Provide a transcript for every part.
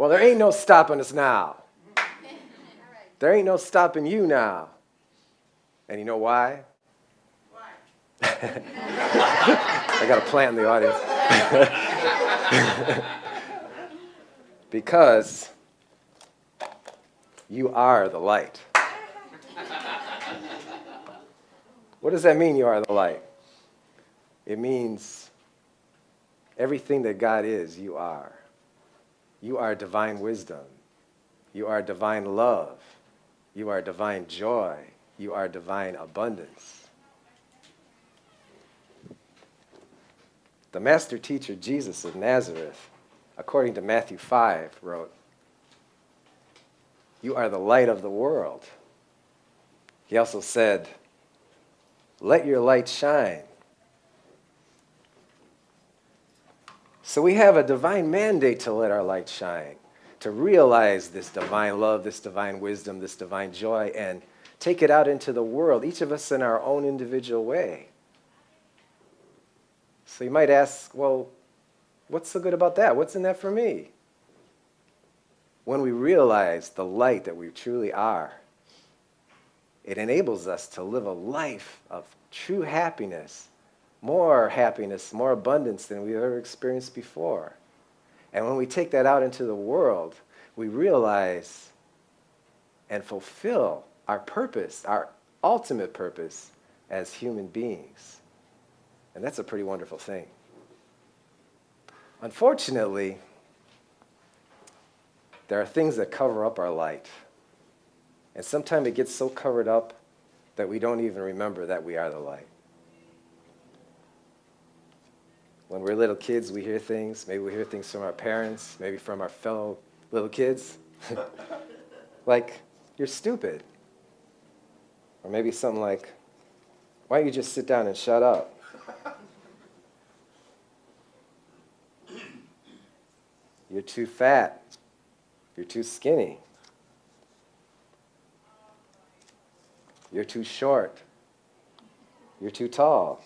Well, there ain't no stopping us now. There ain't no stopping you now. And you know why? I got a plant in the audience. Because you are the light. What does that mean, you are the light? It means everything that God is, you are. You are divine wisdom. You are divine love. You are divine joy. You are divine abundance. The master teacher Jesus of Nazareth, according to Matthew 5, wrote, "You are the light of the world." He also said, "Let your light shine." So we have a divine mandate to let our light shine, to realize this divine love, this divine wisdom, this divine joy, and take it out into the world, each of us in our own individual way. So you might ask, well, what's so good about that? What's in that for me? When we realize the light that we truly are, it enables us to live a life of true happiness, more abundance than we've ever experienced before. And when we take that out into the world, we realize and fulfill our purpose, our ultimate purpose as human beings. And that's a pretty wonderful thing. Unfortunately, there are things that cover up our light. And sometimes it gets so covered up that we don't even remember that we are the light. When we're little kids, we hear things. Maybe we hear things from our parents, maybe from our fellow little kids. Like, "You're stupid." Or maybe something like, "Why don't you just sit down and shut up?" "You're too fat. You're too skinny. You're too short. You're too tall."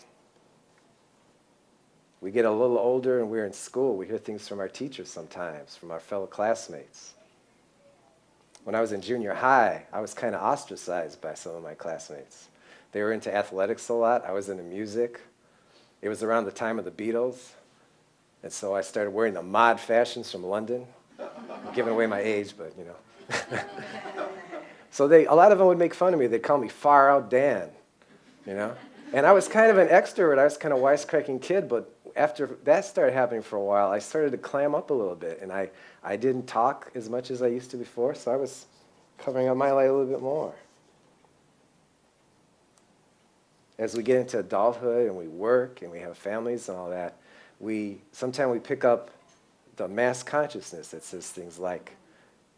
We get a little older and we're in school. We hear things from our teachers sometimes, from our fellow classmates. When I was in junior high, I was kind of ostracized by some of my classmates. They were into athletics a lot. I was into music. It was around the time of the Beatles. And so I started wearing the mod fashions from London. I'm giving away my age, but you know. So a lot of them would make fun of me. They'd call me Far Out Dan, you know. And I was kind of an extrovert. I was kind of a wisecracking kid, but after that started happening for a while, I started to clam up a little bit, and I didn't talk as much as I used to before, so I was covering up my light a little bit more. As we get into adulthood and we work and we have families and all that, sometimes we pick up the mass consciousness that says things like,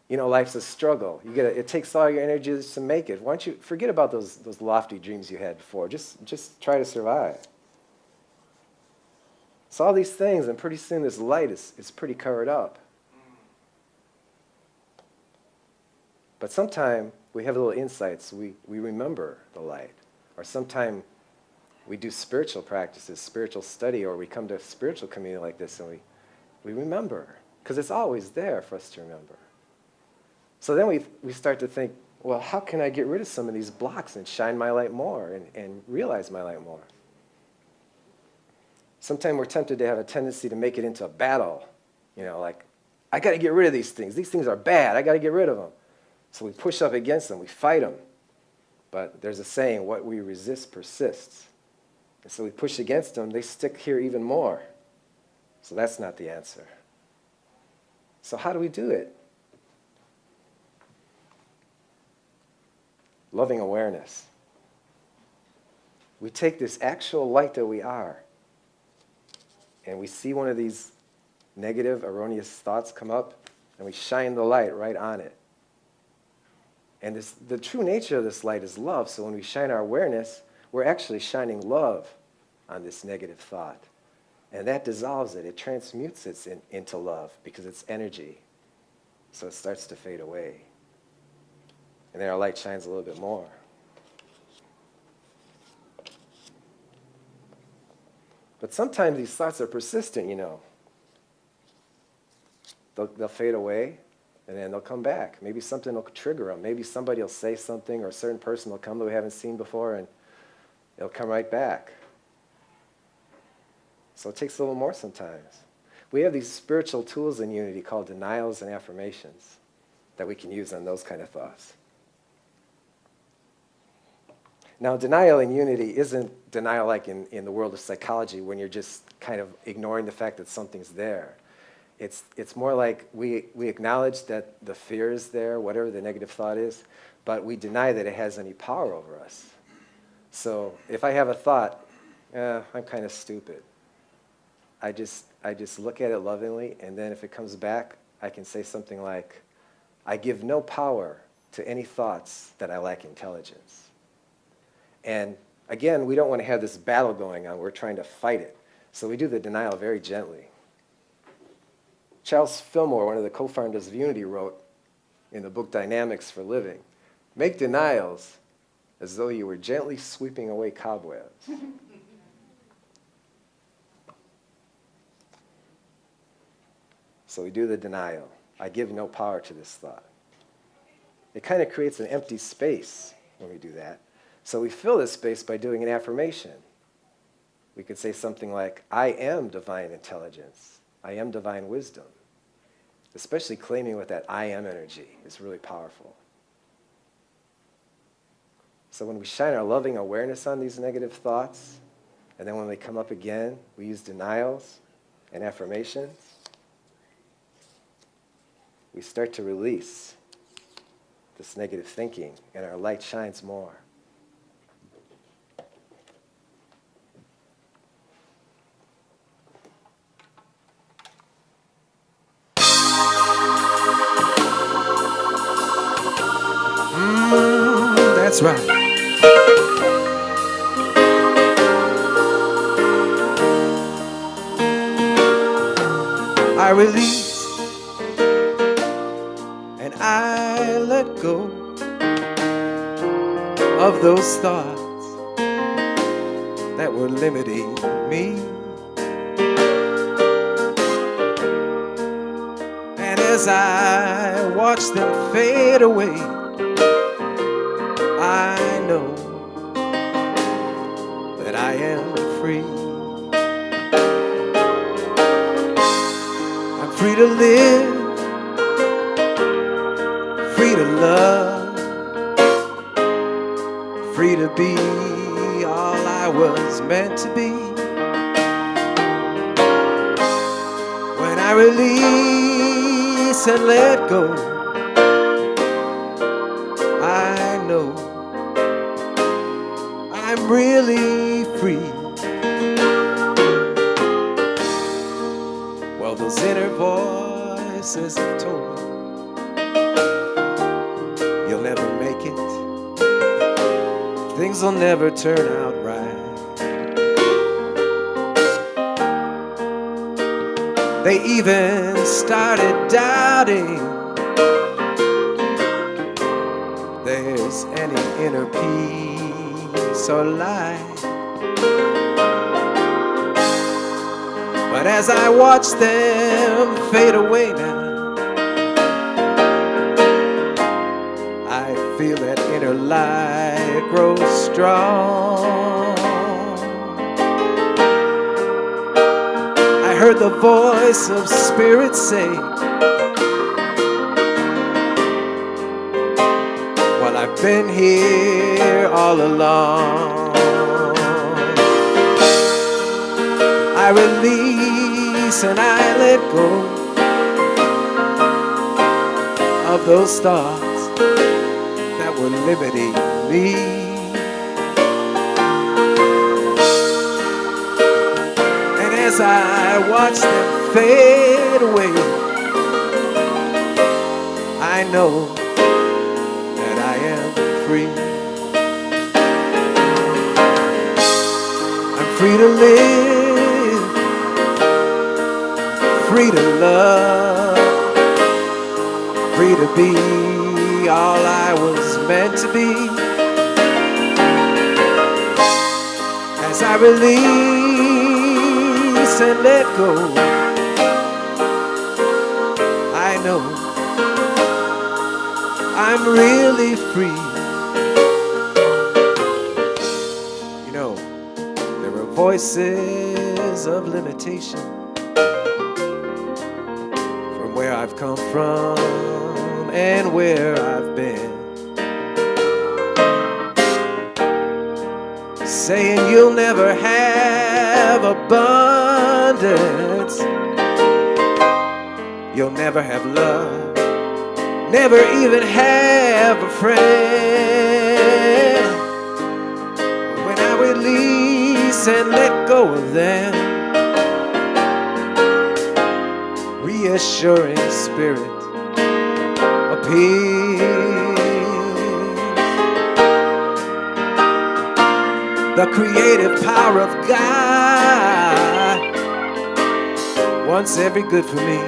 you know, life's a struggle. It takes all your energy just to make it. Why don't you forget about those lofty dreams you had before? Just try to survive. It's all these things, and pretty soon this light is pretty covered up. But sometimes we have little insights. We remember the light. Or sometimes we do spiritual practices, spiritual study, or we come to a spiritual community like this and we remember. Because it's always there for us to remember. So then we start to think, well, how can I get rid of some of these blocks and shine my light more and realize my light more? Sometimes we're tempted to have a tendency to make it into a battle. You know, like, I got to get rid of these things. These things are bad. I got to get rid of them. So we push up against them. We fight them. But there's a saying, what we resist persists. And so we push against them. They stick here even more. So that's not the answer. So how do we do it? Loving awareness. We take this actual light that we are, and we see one of these negative, erroneous thoughts come up, and we shine the light right on it. And the true nature of this light is love, so when we shine our awareness, we're actually shining love on this negative thought. And that dissolves it. It transmutes it into love because it's energy. So it starts to fade away. And then our light shines a little bit more. But sometimes these thoughts are persistent, you know. They'll fade away, and then they'll come back. Maybe something will trigger them. Maybe somebody will say something, or a certain person will come that we haven't seen before, and it'll come right back. So it takes a little more sometimes. We have these spiritual tools in Unity called denials and affirmations that we can use on those kind of thoughts. Now, denial in Unity isn't denial like in the world of psychology when you're just kind of ignoring the fact that something's there. It's more like we acknowledge that the fear is there, whatever the negative thought is, but we deny that it has any power over us. So if I have a thought, I'm kind of stupid, I just look at it lovingly, and then if it comes back, I can say something like, I give no power to any thoughts that I lack intelligence. And again, we don't want to have this battle going on. We're trying to fight it. So we do the denial very gently. Charles Fillmore, one of the co-founders of Unity, wrote in the book Dynamics for Living, make denials as though you were gently sweeping away cobwebs. So we do the denial. I give no power to this thought. It kind of creates an empty space when we do that. So we fill this space by doing an affirmation. We could say something like, I am divine intelligence. I am divine wisdom. Especially claiming with that I am energy is really powerful. So when we shine our loving awareness on these negative thoughts, and then when they come up again, we use denials and affirmations, we start to release this negative thinking, and our light shines more. That's right. I release and I let go of those thoughts that were limiting me. And as I watch them fade away, I know that I am free. I'm free to live, free to love, free to be all I was meant to be. When I release and let go, I know I'm really free. Well, those inner voices have told me you'll never make it. Things will never turn out right. They even started doubting there's any inner peace or light. But as I watch them fade away now, I feel that inner light grow strong. I heard the voice of Spirit say, well, I've been here all along. I release and I let go of those thoughts that were limiting me. And as I watch them fade away, I know that I am free. I'm free to live, free to love, free to be all I was meant to be. As I release and let go, I know I'm really free. You know, there are voices of limitation from where I've come from and where I've been, saying you'll never have abundance, you'll never have love, never even have a friend. When I release and let go of them, reassuring spirit appears. The creative power of God wants every good for me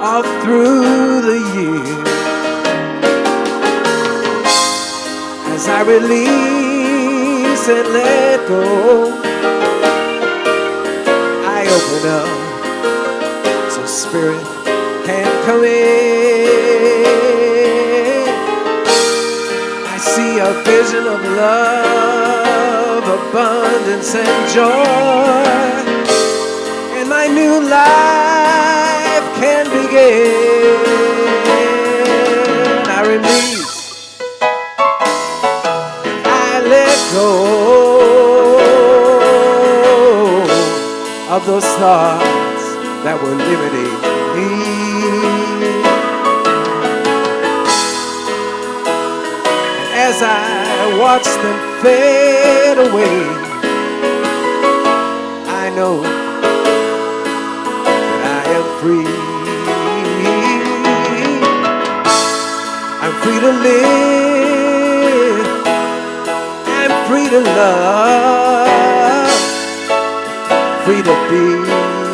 all through the year. As I release and let go, I open up so spirit can come in. I see a vision of love, abundance and joy, and my new life can begin. I release, I let go of those thoughts that were limiting me. And as I watch them fade away, I know that I am free. I'm free to live, I'm free to love, free to be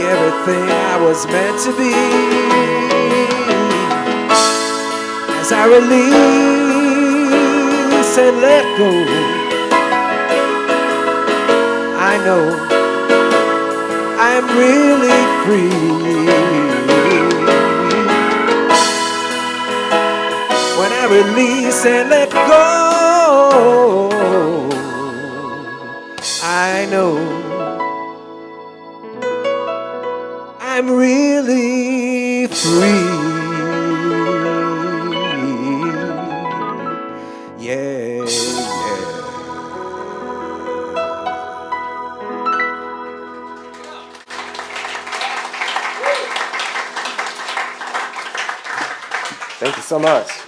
everything I was meant to be. As I release and let go, I know I'm really free. When I release and let go, I know I'm really free. Yeah, yeah. Thank you so much.